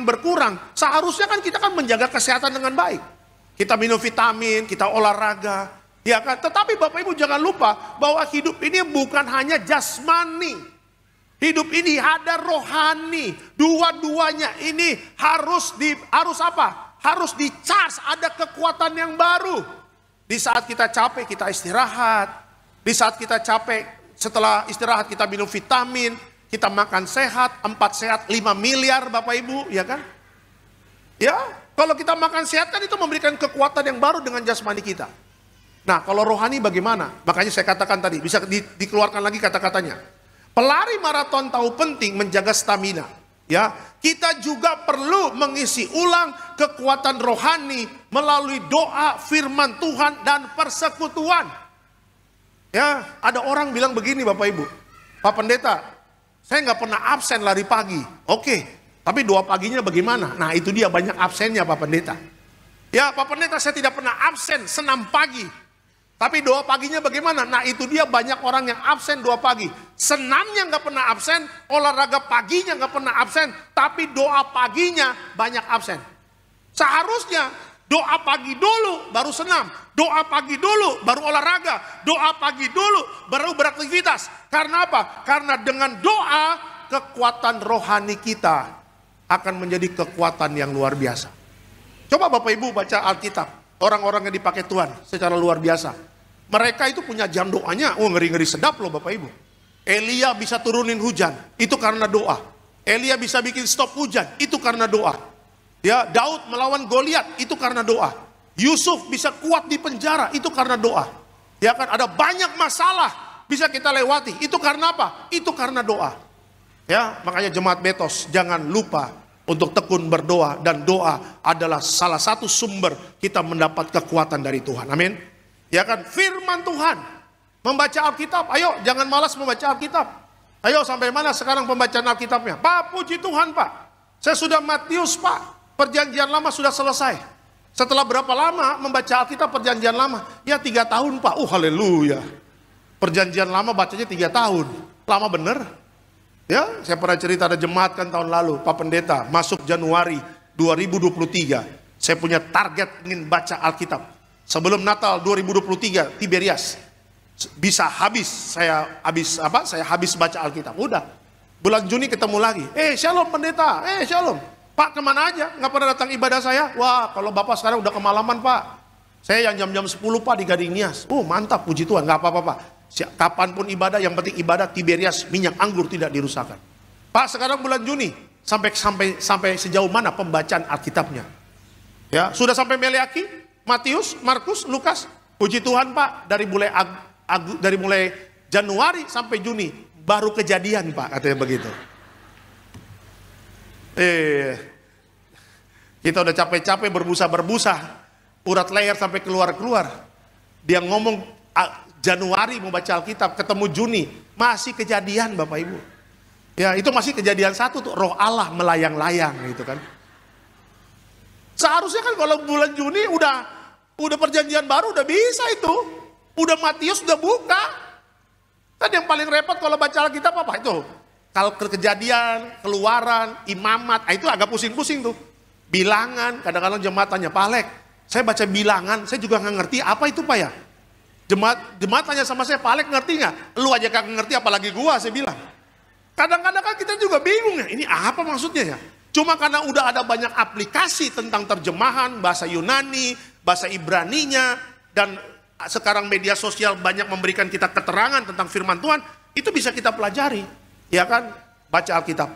berkurang. Seharusnya kan kita kan menjaga kesehatan dengan baik. Kita minum vitamin, kita olahraga. Ya kan? Tetapi Bapak Ibu jangan lupa bahwa hidup ini bukan hanya jasmani. Hidup ini ada rohani. Dua-duanya ini harus apa? Harus di-charge, ada kekuatan yang baru. Di saat kita capek kita istirahat. Di saat kita capek setelah istirahat kita minum vitamin, kita makan sehat, 4 sehat 5 miliar Bapak Ibu, ya kan? Ya, kalau kita makan sehat kan itu memberikan kekuatan yang baru dengan jasmani kita. Nah, kalau rohani bagaimana? Makanya saya katakan tadi, bisa dikeluarkan lagi kata-katanya. Pelari maraton tahu penting menjaga stamina. Ya, kita juga perlu mengisi ulang kekuatan rohani melalui doa, firman Tuhan dan persekutuan. Ya, ada orang bilang begini Bapak Ibu, Pak Pendeta, saya nggak pernah absen lari pagi. Oke, tapi doa paginya bagaimana? Nah, itu dia banyak absennya Pak Pendeta. Ya, Pak Pendeta, saya tidak pernah absen senam pagi. Tapi doa paginya bagaimana? Nah itu dia banyak orang yang absen doa pagi. Senamnya nggak pernah absen, olahraga paginya nggak pernah absen, tapi doa paginya banyak absen. Seharusnya doa pagi dulu baru senam, doa pagi dulu baru olahraga, doa pagi dulu baru beraktivitas. Karena apa? Karena dengan doa kekuatan rohani kita akan menjadi kekuatan yang luar biasa. Coba Bapak Ibu baca Alkitab. Orang-orang yang dipakai Tuhan secara luar biasa. Mereka itu punya jam doanya. Oh ngeri-ngeri sedap loh Bapak Ibu. Elia bisa turunin hujan. Itu karena doa. Elia bisa bikin stop hujan. Itu karena doa. Ya, Daud melawan Goliat. Itu karena doa. Yusuf bisa kuat di penjara. Itu karena doa. Ya kan, ada banyak masalah bisa kita lewati. Itu karena apa? Itu karena doa. Ya, makanya jemaat Betos jangan lupa untuk tekun berdoa, dan doa adalah salah satu sumber kita mendapat kekuatan dari Tuhan. Amin. Ya kan, firman Tuhan. Membaca Alkitab, ayo jangan malas membaca Alkitab. Ayo sampai mana sekarang pembacaan Alkitabnya? Pak, puji Tuhan Pak. Saya sudah Matius Pak. Perjanjian lama sudah selesai. Setelah berapa lama membaca Alkitab perjanjian lama? Ya 3 tahun Pak. Haleluya. Perjanjian lama bacanya 3 tahun. Lama bener. Ya, saya pernah cerita ada jemaat kan tahun lalu, Pak Pendeta, masuk Januari 2023, saya punya target ingin baca Alkitab. Sebelum Natal 2023, Tiberias, bisa habis, saya habis baca Alkitab. Udah, bulan Juni ketemu lagi, shalom Pendeta, shalom. Pak kemana aja, nggak pernah datang ibadah saya? Wah, kalau Bapak sekarang udah kemalaman Pak. Saya yang jam-jam 10 Pak di Gading Nias. Mantap, puji Tuhan, nggak apa-apa Pak. Kapanpun ibadah, yang penting ibadah Tiberias, minyak anggur tidak dirusakkan. Pak sekarang bulan Juni, sampai sejauh mana pembacaan Alkitabnya? Ya, sudah sampai Meleaki, Matius, Markus, Lukas. Puji Tuhan Pak, dari mulai Januari sampai Juni baru kejadian Pak, katanya begitu. Kita udah capek-capek berbusa-berbusa, urat leher sampai keluar-keluar. Dia ngomong Januari mau baca Alkitab, ketemu Juni, masih kejadian Bapak Ibu. Ya, itu masih kejadian 1 tuh, roh Allah melayang-layang gitu kan. Seharusnya kan kalau bulan Juni udah perjanjian baru, udah bisa itu. Udah Matius udah buka. Kan yang paling repot kalau baca Alkitab apa itu? Kalau kejadian, keluaran, imamat, itu agak pusing-pusing tuh. Bilangan, kadang-kadang jemaat tanya, Pak Alek, saya baca bilangan, saya juga nggak ngerti apa itu Pak ya. Jemaat tanya sama saya, Pak Alek ngerti nggak? Lu aja kagak ngerti apalagi gua, saya bilang. Kadang-kadang kan kita juga bingung ya, ini apa maksudnya ya? Cuma karena udah ada banyak aplikasi tentang terjemahan, bahasa Yunani, bahasa Ibraninya, dan sekarang media sosial banyak memberikan kita keterangan tentang firman Tuhan, itu bisa kita pelajari. Ya kan? Baca Alkitab.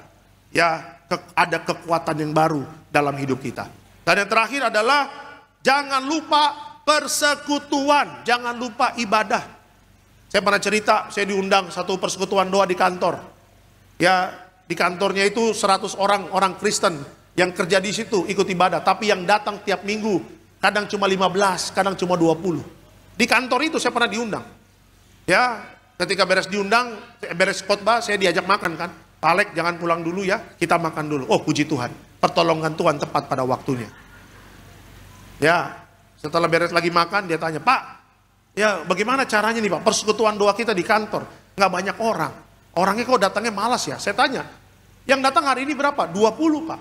Ya, ada kekuatan yang baru dalam hidup kita. Dan yang terakhir adalah jangan lupa persekutuan, jangan lupa ibadah. Saya pernah cerita, saya diundang satu persekutuan doa di kantor. Ya, di kantornya itu 100 orang Kristen yang kerja di situ ikut ibadah, tapi yang datang tiap minggu kadang cuma 15, kadang cuma 20. Di kantor itu saya pernah diundang. Ya, ketika beres khotbah saya diajak makan kan. Pak Alek jangan pulang dulu ya, kita makan dulu. Oh puji Tuhan, pertolongan Tuhan tepat pada waktunya. Ya, setelah beres lagi makan dia tanya, Pak, ya bagaimana caranya nih Pak, persekutuan doa kita di kantor, nggak banyak orang. Orangnya kok datangnya malas ya? Saya tanya, yang datang hari ini berapa? 20 Pak.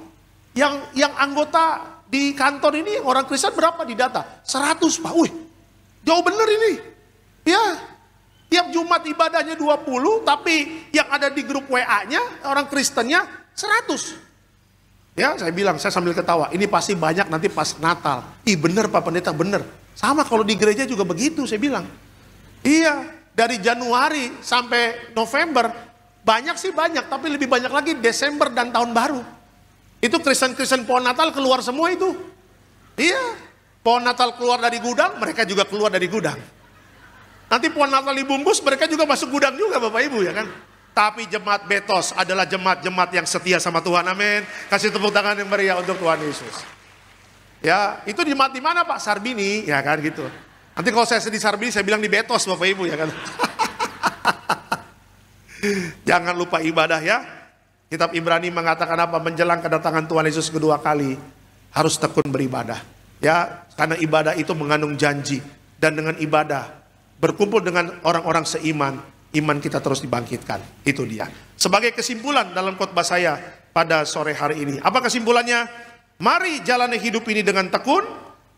Yang anggota di kantor ini orang Kristen berapa di data? 100 Pak. Wih, jauh bener ini. Ya, tiap Jumat ibadahnya 20, tapi yang ada di grup WA-nya, orang Kristennya 100. Ya, saya bilang, saya sambil ketawa, ini pasti banyak nanti pas Natal. Ih bener Pak Pendeta, bener. Sama kalau di gereja juga begitu, saya bilang. Iya, dari Januari sampai November, banyak sih banyak, tapi lebih banyak lagi Desember dan Tahun Baru. Itu Kristen-Kristen pohon Natal keluar semua itu. Iya, pohon Natal keluar dari gudang, mereka juga keluar dari gudang. Nanti pohon Natal dibungkus, mereka juga masuk gudang juga Bapak Ibu ya kan. Tapi jemaat Betos adalah jemaat-jemaat yang setia sama Tuhan, amin. Kasih tepuk tangan yang meriah untuk Tuhan Yesus. Ya, itu jemaat di mana Pak? Sarbini, ya kan gitu. Nanti kalau saya sedih Sarbini, saya bilang di Betos Bapak Ibu ya kan. Jangan lupa ibadah ya. Kitab Ibrani mengatakan apa? Menjelang kedatangan Tuhan Yesus kedua kali, harus tekun beribadah. Ya, karena ibadah itu mengandung janji. Dan dengan ibadah, berkumpul dengan orang-orang seiman, iman kita terus dibangkitkan. Itu dia. Sebagai kesimpulan dalam khotbah saya pada sore hari ini. Apa kesimpulannya? Mari jalani hidup ini dengan tekun,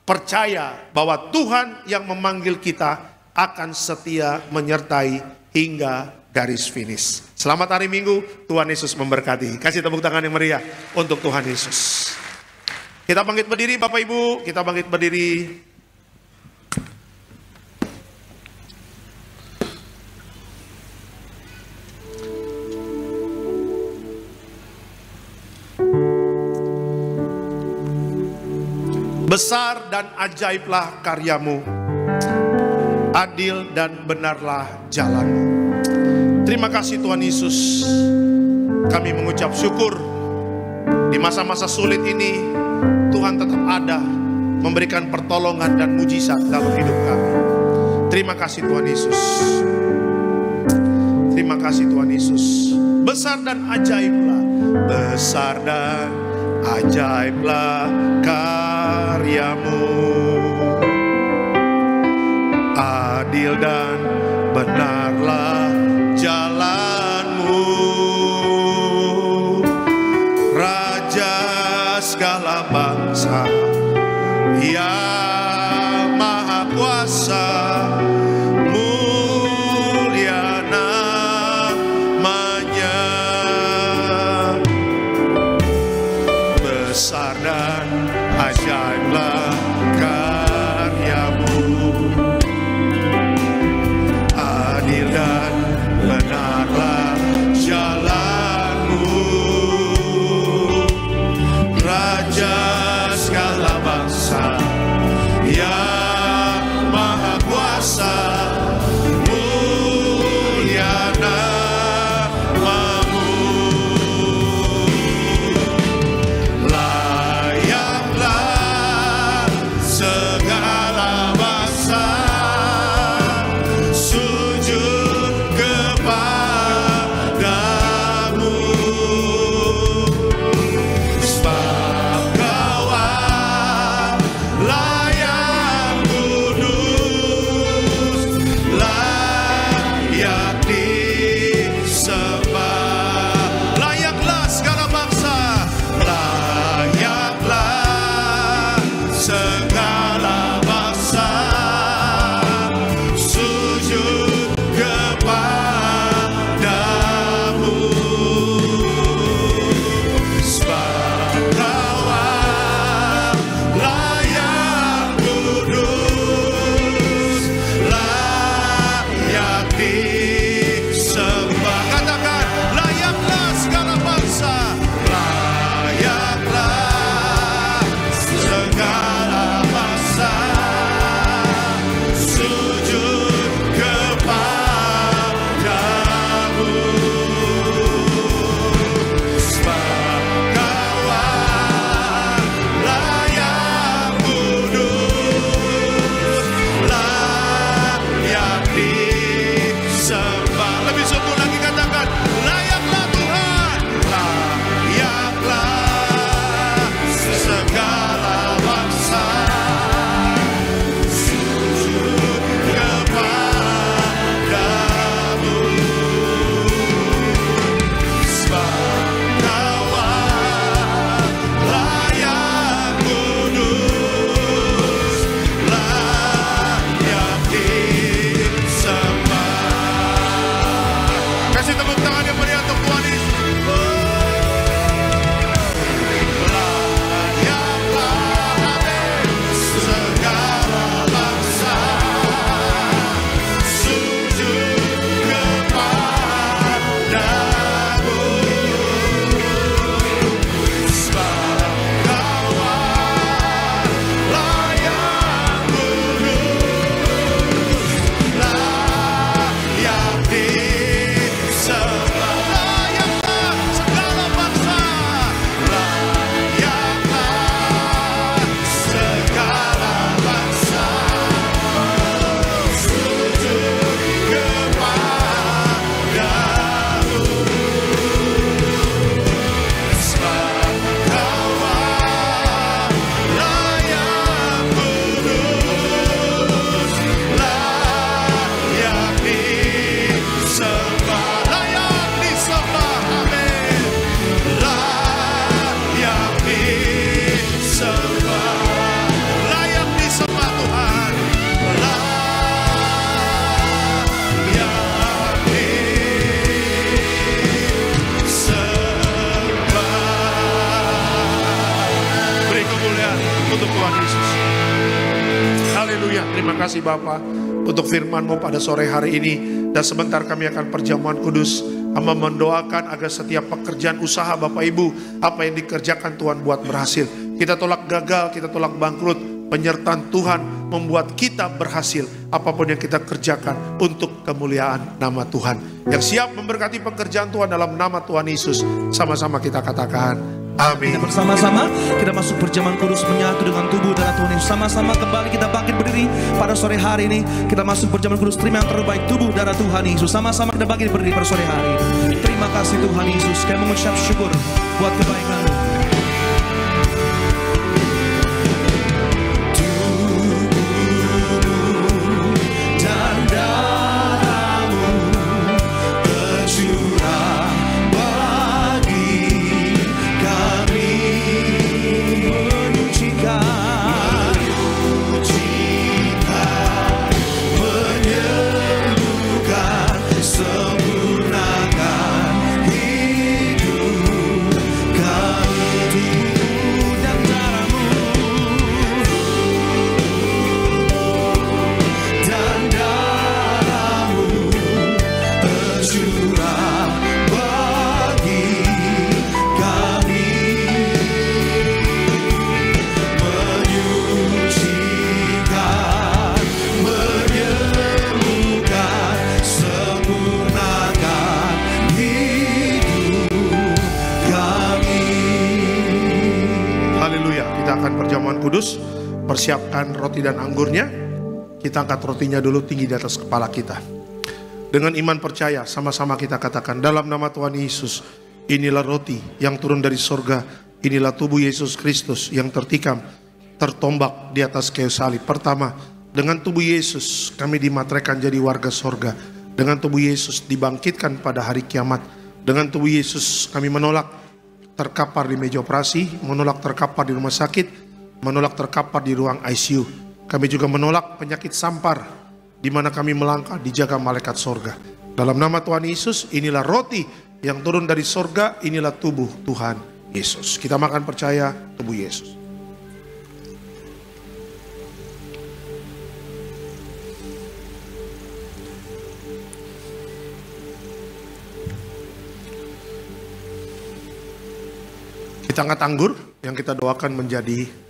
percaya bahwa Tuhan yang memanggil kita akan setia menyertai hingga garis finish. Selamat hari Minggu, Tuhan Yesus memberkati. Kasih tepuk tangan yang meriah untuk Tuhan Yesus. Kita bangkit berdiri Bapak Ibu, kita bangkit berdiri. Besar dan ajaiblah karyamu, adil dan benarlah jalanmu. Terima kasih Tuhan Yesus. Kami mengucap syukur di masa-masa sulit ini Tuhan tetap ada memberikan pertolongan dan mujizat dalam hidup kami. Terima kasih Tuhan Yesus. Terima kasih Tuhan Yesus. Besar dan ajaiblah, besar dan ajaiblah karyamu, adil dan benarlah jalanmu. Raja segala bangsa yang maha kuasa, mulia namanya. Besar dan ajaiblah karyamu, adil dan Haleluya. Terima kasih Bapa untuk firman-Mu pada sore hari ini. Dan sebentar kami akan perjamuan kudus. Hamba mendoakan agar setiap pekerjaan usaha Bapak Ibu, apa yang dikerjakan Tuhan buat berhasil. Kita tolak gagal, kita tolak bangkrut. Penyertaan Tuhan membuat kita berhasil. Apapun yang kita kerjakan untuk kemuliaan nama Tuhan. Yang siap memberkati pekerjaan Tuhan dalam nama Tuhan Yesus. Sama-sama kita katakan amin. Kita bersama-sama kita masuk perjamuan kudus, menyatu dengan tubuh darah Tuhan Yesus. Sama-sama kembali kita bangkit berdiri pada sore hari ini. Kita masuk perjamuan kudus, terima yang terbaik tubuh darah Tuhan Yesus. Sama-sama kita bangkit berdiri pada sore hari ini. Terima kasih Tuhan Yesus. Kami mengucap syukur buat kebaikan-Mu. Kudus, persiapkan roti dan anggurnya. Kita angkat rotinya dulu tinggi di atas kepala kita. Dengan iman percaya, sama-sama kita katakan dalam nama Tuhan Yesus, inilah roti yang turun dari sorga, inilah tubuh Yesus Kristus yang tertikam, tertombak di atas kayu salib. Pertama, dengan tubuh Yesus kami dimateraikan jadi warga sorga. Dengan tubuh Yesus dibangkitkan pada hari kiamat. Dengan tubuh Yesus kami menolak terkapar di meja operasi, menolak terkapar di rumah sakit, menolak terkapar di ruang ICU. Kami juga menolak penyakit sampar, di mana kami melangkah dijaga malaikat sorga. Dalam nama Tuhan Yesus, inilah roti yang turun dari sorga, inilah tubuh Tuhan Yesus. Kita makan percaya tubuh Yesus. Kita angkat anggur yang kita doakan menjadi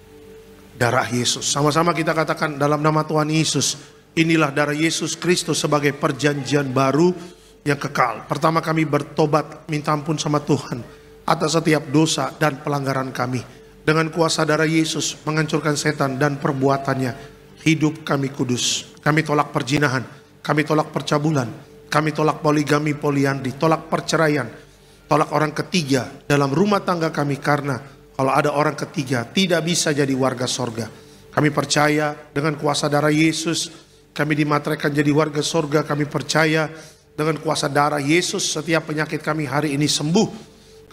darah Yesus. Sama-sama kita katakan dalam nama Tuhan Yesus, inilah darah Yesus Kristus sebagai perjanjian baru yang kekal. Pertama kami bertobat, minta ampun sama Tuhan atas setiap dosa dan pelanggaran kami. Dengan kuasa darah Yesus menghancurkan setan dan perbuatannya. Hidup kami kudus. Kami tolak perzinahan, kami tolak percabulan, kami tolak poligami, poliandri, tolak perceraian, tolak orang ketiga dalam rumah tangga kami, karena kalau ada orang ketiga tidak bisa jadi warga sorga. Kami percaya dengan kuasa darah Yesus kami dimateraikan jadi warga sorga. Kami percaya dengan kuasa darah Yesus setiap penyakit kami hari ini sembuh.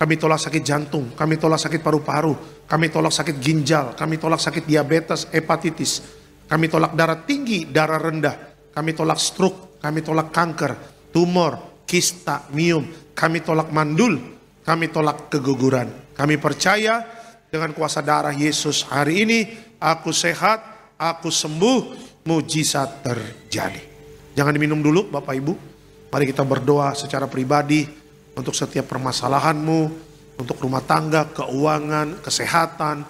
Kami tolak sakit jantung, kami tolak sakit paru-paru, kami tolak sakit ginjal, kami tolak sakit diabetes, hepatitis, kami tolak darah tinggi, darah rendah, kami tolak stroke, kami tolak kanker, tumor, kista, miom, kami tolak mandul, kami tolak keguguran. Kami percaya dengan kuasa darah Yesus hari ini aku sehat, aku sembuh, mujizat terjadi. Jangan diminum dulu Bapak Ibu. Mari kita berdoa secara pribadi untuk setiap permasalahanmu, untuk rumah tangga, keuangan, kesehatan,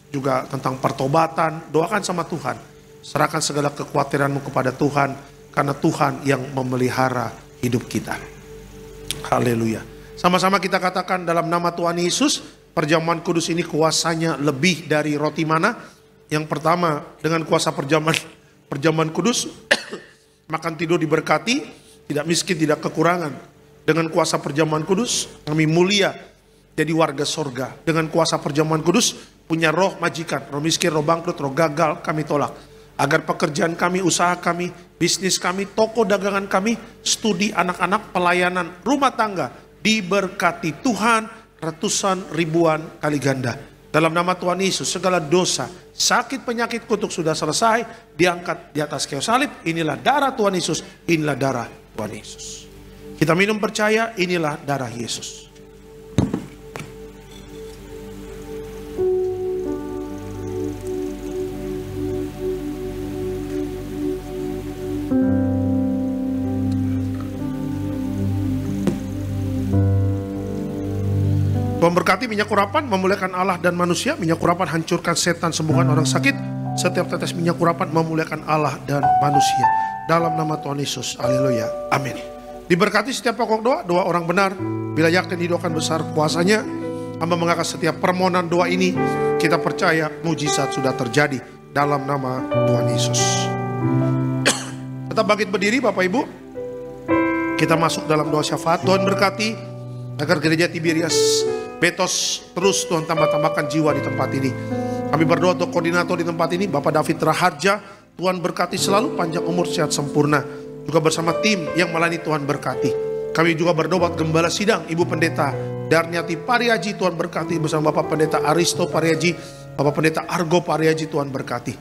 juga tentang pertobatan. Doakan sama Tuhan. Serahkan segala kekhawatiranmu kepada Tuhan, karena Tuhan yang memelihara hidup kita. Haleluya. Sama-sama kita katakan dalam nama Tuhan Yesus, perjamuan kudus ini kuasanya lebih dari roti mana. Yang pertama, dengan kuasa perjamuan kudus, makan tidur diberkati, tidak miskin, tidak kekurangan. Dengan kuasa perjamuan kudus, kami mulia jadi warga sorga. Dengan kuasa perjamuan kudus, punya roh majikan, roh miskin, roh bangkrut, roh gagal, kami tolak. Agar pekerjaan kami, usaha kami, bisnis kami, toko dagangan kami, studi anak-anak, pelayanan, rumah tangga, diberkati Tuhan ratusan ribuan kali ganda. Dalam nama Tuhan Yesus, segala dosa, sakit, penyakit, kutuk sudah selesai, diangkat di atas kayu salib. Inilah darah Tuhan Yesus, inilah darah Tuhan Yesus. Kita minum percaya, inilah darah Yesus. Tuhan berkati minyak urapan memuliakan Allah dan manusia. Minyak urapan hancurkan setan, sembuhkan orang sakit. Setiap tetes minyak urapan memuliakan Allah dan manusia. Dalam nama Tuhan Yesus, haleluya, amin. Diberkati setiap pokok doa, doa orang benar. Bila yakin didoakan besar kuasanya, hamba mengangkat setiap permohonan doa ini. Kita percaya mujizat sudah terjadi dalam nama Tuhan Yesus. Tetap bangkit berdiri Bapak Ibu. Kita masuk dalam doa syafaat. Tuhan berkati agar gereja Tiberias Betos terus Tuhan tambah-tambahkan jiwa di tempat ini. Kami berdoa untuk koordinator di tempat ini, Bapak David Raharja. Tuhan berkati selalu, panjang umur, sehat sempurna. Juga bersama tim yang melayani, Tuhan berkati. Kami juga berdoa Gembala Sidang, Ibu Pendeta Darniati Pariaji, Tuhan berkati. Bersama Bapak Pendeta Aristo Pariaji, Bapak Pendeta Argo Pariaji, Tuhan berkati.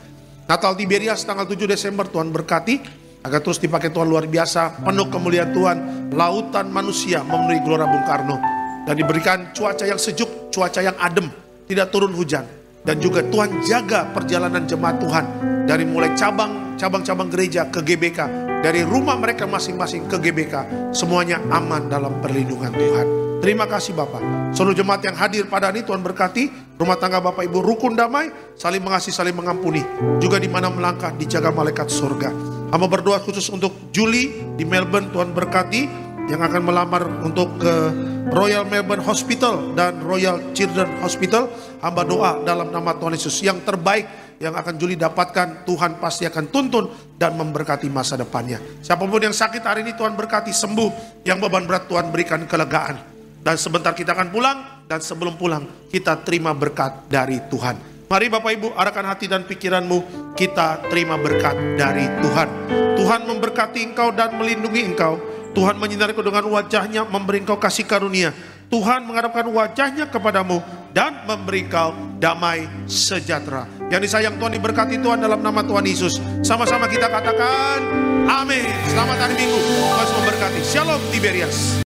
Natal Tiberias tanggal 7 Desember, Tuhan berkati. Agar terus dipakai Tuhan luar biasa, penuh kemuliaan Tuhan. Lautan manusia memenuhi Gelora Bung Karno. Dan diberikan cuaca yang sejuk, cuaca yang adem, tidak turun hujan. Dan juga Tuhan jaga perjalanan jemaat Tuhan. Dari mulai cabang-cabang gereja ke GBK. Dari rumah mereka masing-masing ke GBK. Semuanya aman dalam perlindungan Tuhan. Terima kasih Bapak. Seluruh jemaat yang hadir pada ini Tuhan berkati. Rumah tangga Bapak Ibu rukun damai, saling mengasihi, saling mengampuni. Juga di mana melangkah dijaga malaikat surga. Hamba berdoa khusus untuk Julie di Melbourne, Tuhan berkati. Yang akan melamar untuk ke Royal Melbourne Hospital dan Royal Children Hospital. Hamba doa dalam nama Tuhan Yesus, yang terbaik yang akan Julie dapatkan, Tuhan pasti akan tuntun dan memberkati masa depannya. Siapapun yang sakit hari ini Tuhan berkati sembuh. Yang beban berat Tuhan berikan kelegaan. Dan sebentar kita akan pulang, dan sebelum pulang kita terima berkat dari Tuhan. Mari Bapak Ibu arahkan hati dan pikiranmu, kita terima berkat dari Tuhan. Tuhan memberkati engkau dan melindungi engkau. Tuhan menyinari engkau dengan wajahnya, memberi engkau kasih karunia. Tuhan menghadapkan wajahnya kepadamu dan memberi engkau damai sejahtera. Yang disayang Tuhan, diberkati Tuhan dalam nama Tuhan Yesus. Sama-sama kita katakan amin. Selamat hari Minggu, Tuhan memberkati. Shalom Tiberias.